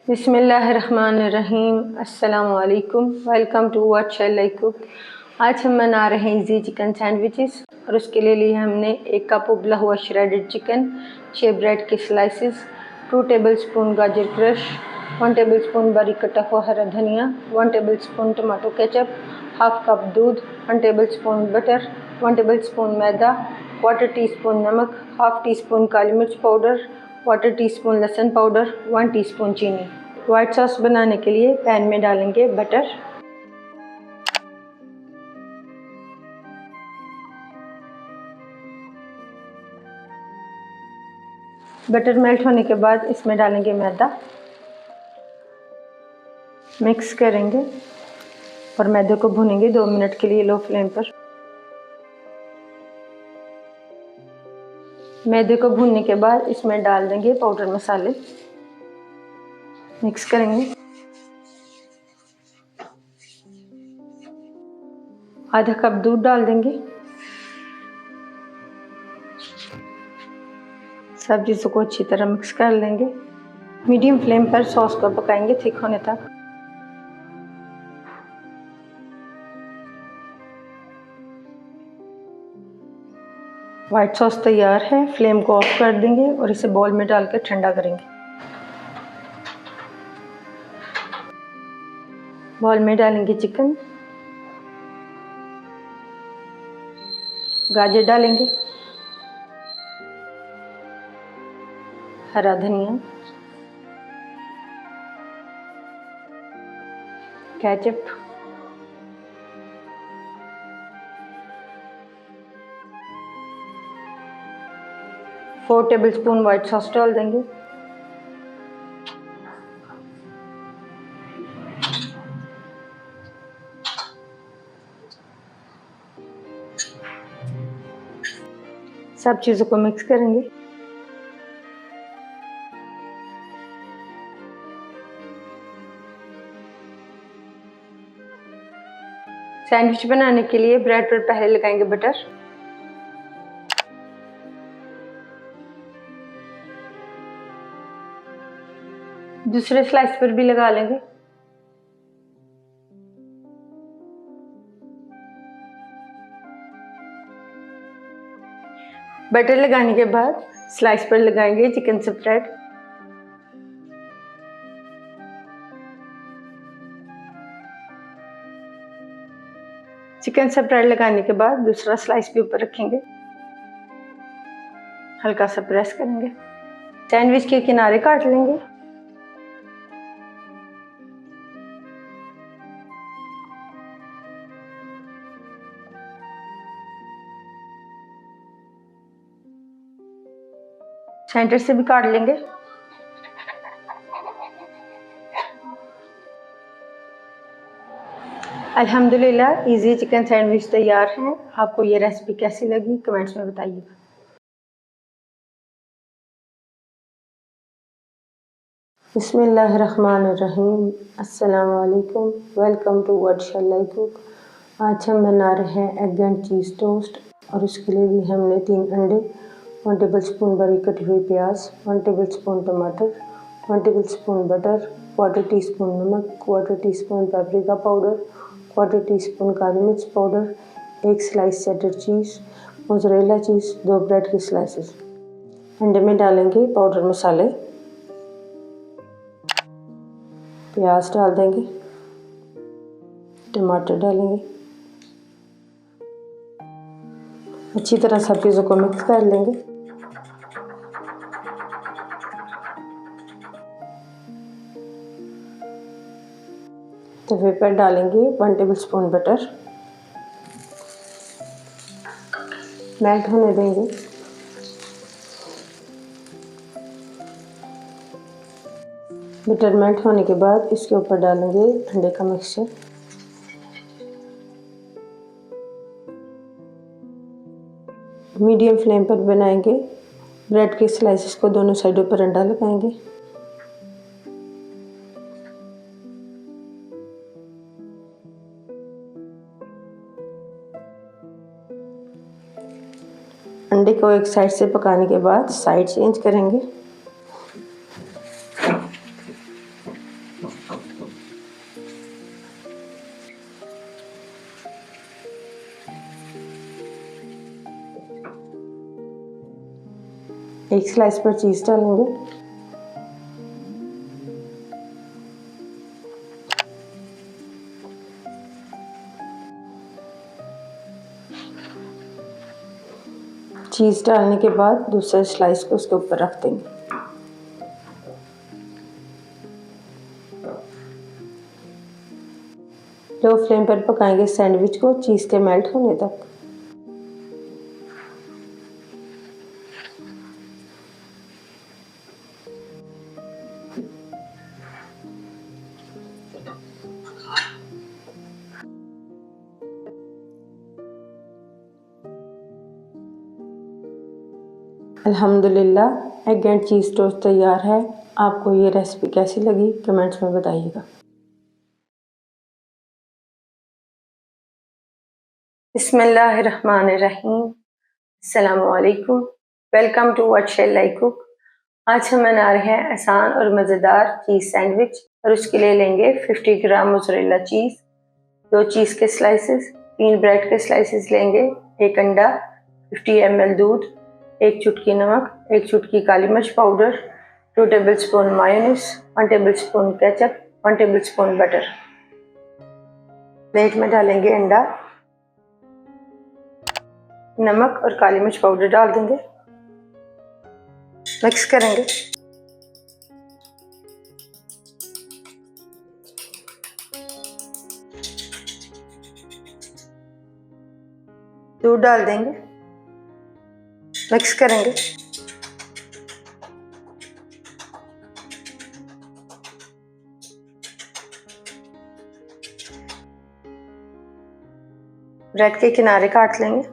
बिस्मिल्लाहिर्रहमानिर्रहीम। अस्सलाम वालेकुम। Welcome to what shall I cook. आज हम बना रहे हैं इजी चिकन सैंडविचेस और उसके लिए लिया हमने 1 कप उबला हुआ श्रेडेड चिकन, 6 ब्रेड के स्लाइसेस, 2 टेबलस्पून गाजर क्रश, 1 टेबलस्पून बारीक कटा हुआ हरा धनिया, 1 tablespoon tomato ketchup, half cup दूध, 1 टेबलस्पून बटर, 1 टेबलस्पून मैदा, 1/4 टीस्पून नमक, हाफ टी स्पून काली मिर्च पाउडर, 1/4 टीस्पून लहसुन पाउडर, 1 टीस्पून चीनी। व्हाइट सॉस बनाने के लिए पैन में डालेंगे बटर, बटर मेल्ट होने के बाद इसमें डालेंगे मैदा, मिक्स करेंगे और मैदे को भूनेंगे 2 मिनट के लिए लो फ्लेम पर। मैदे को भूनने के बाद इसमें डाल देंगे पाउडर मसाले, मिक्स करेंगे। आधा कप दूध डाल देंगे। सब चीज़ों को अच्छी तरह मिक्स कर लेंगे। मीडियम फ्लेम पर सॉस को पकाएंगे थिक होने तक। व्हाइट सॉस तैयार है। फ्लेम को ऑफ कर देंगे और इसे बाउल में डालकर ठंडा करेंगे। बाउल में डालेंगे चिकन, गाजर डालेंगे, हरा धनिया, ketchup, four tablespoon white sauce डाल देंगे। सब चीज़ों को मिक्स करेंगे। सैंडविच बनाने के लिए ब्रेड पर पहले लगाएंगे बटर, दूसरे स्लाइस पर भी लगा लेंगे। बटर लगाने के बाद स्लाइस पर लगाएंगे चिकन स्प्रेड। चिकन स्प्रेड लगाने के बाद दूसरा स्लाइस भी ऊपर रखेंगे, हल्का सा प्रेस करेंगे। सैंडविच के किनारे काट लेंगे। सेंटर से भी काट लेंगे। अल्हम्दुलिल्लाह इजी चिकन सैंडविच तैयार है। आपको ये रेसिपी कैसी लगी कमेंट्स में बताइएगा। बिस्मिल्लाहिर्रहमानिर्रहीम। अस्सलाम वालेकुम। Welcome to what shall I cook. आज हम बना रहे हैं एग एंड चीज़ टोस्ट और उसके लिए भी हमने 3 अंडे, 1 टेबलस्पून बारीक कटी हुई प्याज, 1 टेबलस्पून टमाटर, 1 टेबलस्पून बटर, 1/4 टीस्पून नमक, 1/4 टीस्पून पेपरिका पाउडर, 1/4 टीस्पून काली मिर्च पाउडर, 1 स्लाइस चेडर चीज़, मोज़रेला चीज़, 2 ब्रेड के स्लाइसेस। अंडे में डालेंगे पाउडर मसाले, प्याज डाल देंगे, टमाटर डालेंगे, अच्छी तरह सब चीज़ों को मिक्स कर लेंगे। तवे पर डालेंगे 1 टेबलस्पून बटर, मेल्ट होने देंगे। बटर मेल्ट होने के बाद इसके ऊपर डालेंगे अंडे का मिक्सचर, मीडियम फ्लेम पर बनाएंगे। ब्रेड के स्लाइसेस को दोनों साइडों पर अंडा लगाएंगे। अंडे को एक साइड से पकाने के बाद साइड चेंज करेंगे। एक स्लाइस पर चीज़ डालेंगे। चीज़ डालने के बाद दूसरे स्लाइस को उसके ऊपर रख देंगे। लो फ्लेम पर पकाएंगे सैंडविच को चीज़ के मेल्ट होने तक। अल्हम्दुलिल्लाह एग एंड चीज़ टोस्ट तैयार है। आपको ये रेसिपी कैसी लगी कमेंट्स में बताइएगा। बिस्मिल्लाहिर्रहमानिर्रहीम। अस्सलामुअलैकुम। Welcome to what shall I cook. आज हम बना रहे हैं आसान और मज़ेदार चीज़ सैंडविच और उसके लिए लेंगे 50 ग्राम मोज़रेला चीज़, 2 चीज़ के स्लाइसेस, 3 ब्रेड के स्लाइसेस लेंगे, 1 अंडा, 50 ml दूध, 1 चुटकी नमक, 1 चुटकी काली मिर्च powder, 2 tablespoon mayonnaise, 1 tablespoon ketchup, 1 tablespoon butter. Plate में डालेंगे अंडा, नमक और काली मिर्च पाउडर डाल देंगे, मिक्स करेंगे। दूध डाल देंगे, मिक्स करेंगे। ब्रेड के किनारे काट लेंगे।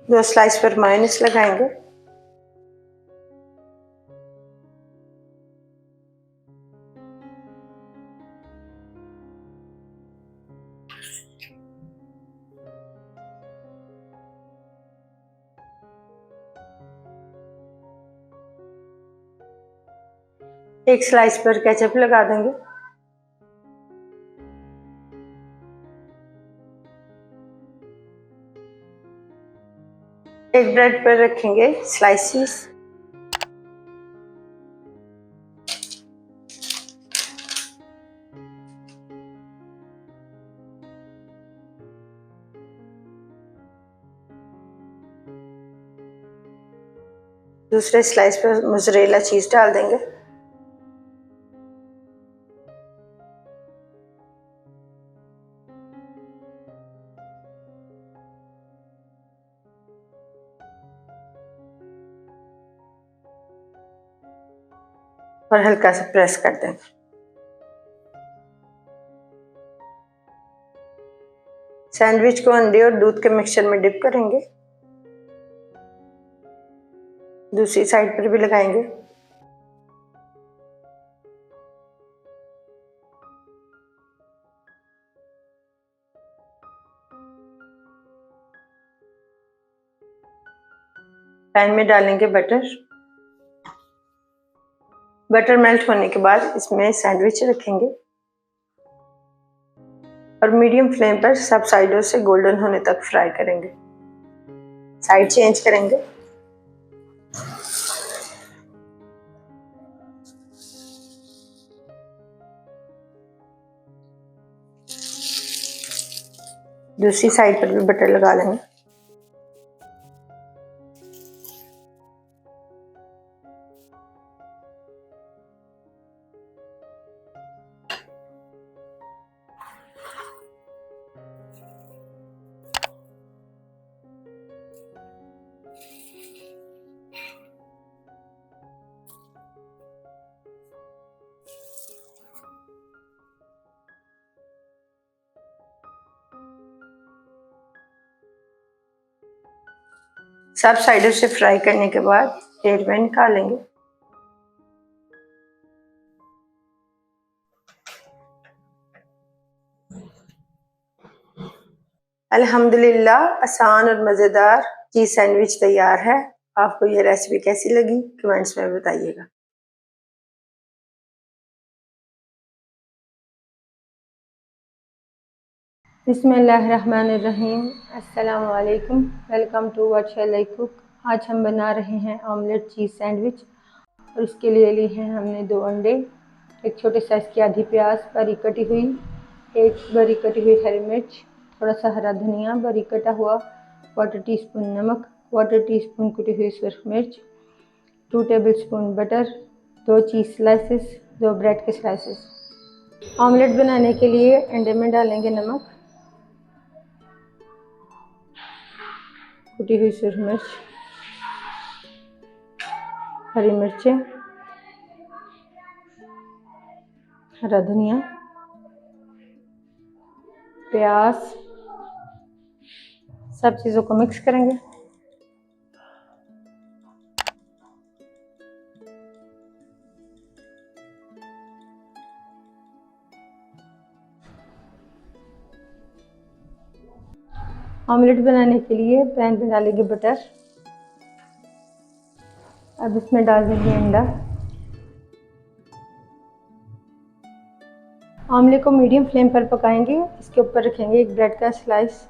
दो स्लाइस पर मायोनीज लगाएंगे। एक स्लाइस पर केचप लगा देंगे। एक ब्रेड पर रखेंगे स्लाइसिस। दूसरे स्लाइस पर मोज़रेला चीज़ डाल देंगे। और हल्का सा प्रेस कर देंगे। सैंडविच को अंडे और दूध के मिक्सचर में डिप करेंगे। दूसरी साइड पर भी लगाएंगे। पैन में डालेंगे बटर। बटर मेल्ट होने के बाद इसमें सैंडविच रखेंगे और मीडियम फ्लेम पर सब साइडों से गोल्डन होने तक फ्राई करेंगे। साइड चेंज करेंगे। दूसरी साइड पर भी बटर लगा लेंगे। सब साइडों से फ्राई करने के बाद प्लेट में निकालेंगे। अल्हम्दुलिल्लाह आसान और मज़ेदार चीज़ सैंडविच तैयार है। आपको ये रेसिपी कैसी लगी कमेंट्स में बताइएगा। बिस्मिल्लाहिर्रहमानिर्रहीम। अस्सलामु अलैकुम। Welcome to what shall I cook. आज हम बना रहे हैं ऑमलेट चीज़ सैंडविच और इसके लिए लिए हैं हमने 2 अंडे, एक छोटे साइज़ की आधी प्याज बारीक कटी हुई, एक बारीक कटी हुई हरी मिर्च, थोड़ा सा हरा धनिया बारीक कटा हुआ, 1/4 टीस्पून नमक, 1/4 टीस्पून कुटी हुई सुरख मिर्च, 2 टेबलस्पून बटर, 2 चीज़ स्लाइसेस, 2 ब्रेड के स्लाइसेस। ऑमलेट बनाने के लिए अंडे में डालेंगे नमक, कुटी हुई सुरख मिर्च, हरी मिर्चें, हरा धनिया, प्याज, सब चीज़ों को मिक्स करेंगे। ऑमलेट बनाने के लिए पैन में डालेंगे बटर। अब इसमें डाल देंगे अंडा। ऑमलेट को मीडियम फ्लेम पर पकाएंगे। इसके ऊपर रखेंगे एक ब्रेड का स्लाइस।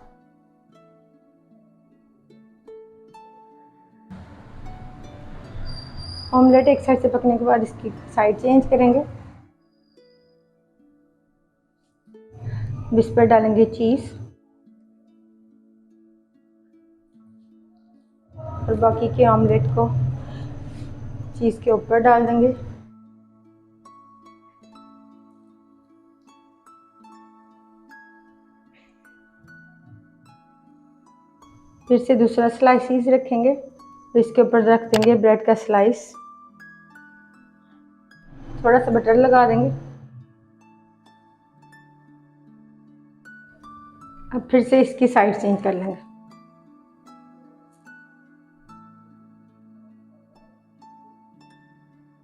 ऑमलेट एक साइड से पकने के बाद इसकी साइड चेंज करेंगे। इस पर डालेंगे चीज़ और बाकी के ऑमलेट को चीज़ के ऊपर डाल देंगे। फिर से दूसरा स्लाइस रखेंगे, तो इसके ऊपर रख देंगे ब्रेड का स्लाइस, थोड़ा सा बटर लगा देंगे। अब फिर से इसकी साइड चेंज कर लेंगे।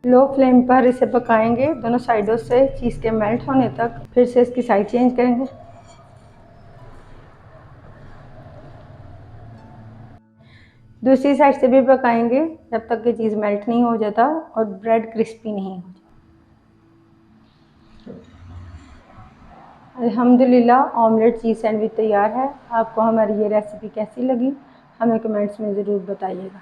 लो फ्लेम पर इसे पकाएंगे दोनों साइडों से चीज़ के मेल्ट होने तक। फिर से इसकी साइड चेंज करेंगे। दूसरी साइड से भी पकाएंगे जब तक कि चीज़ मेल्ट नहीं हो जाता और ब्रेड क्रिस्पी नहीं हो जाता। अल्हम्दुलिल्लाह ऑमलेट चीज़ सैंडविच तैयार है। आपको हमारी ये रेसिपी कैसी लगी हमें कमेंट्स में ज़रूर बताइएगा।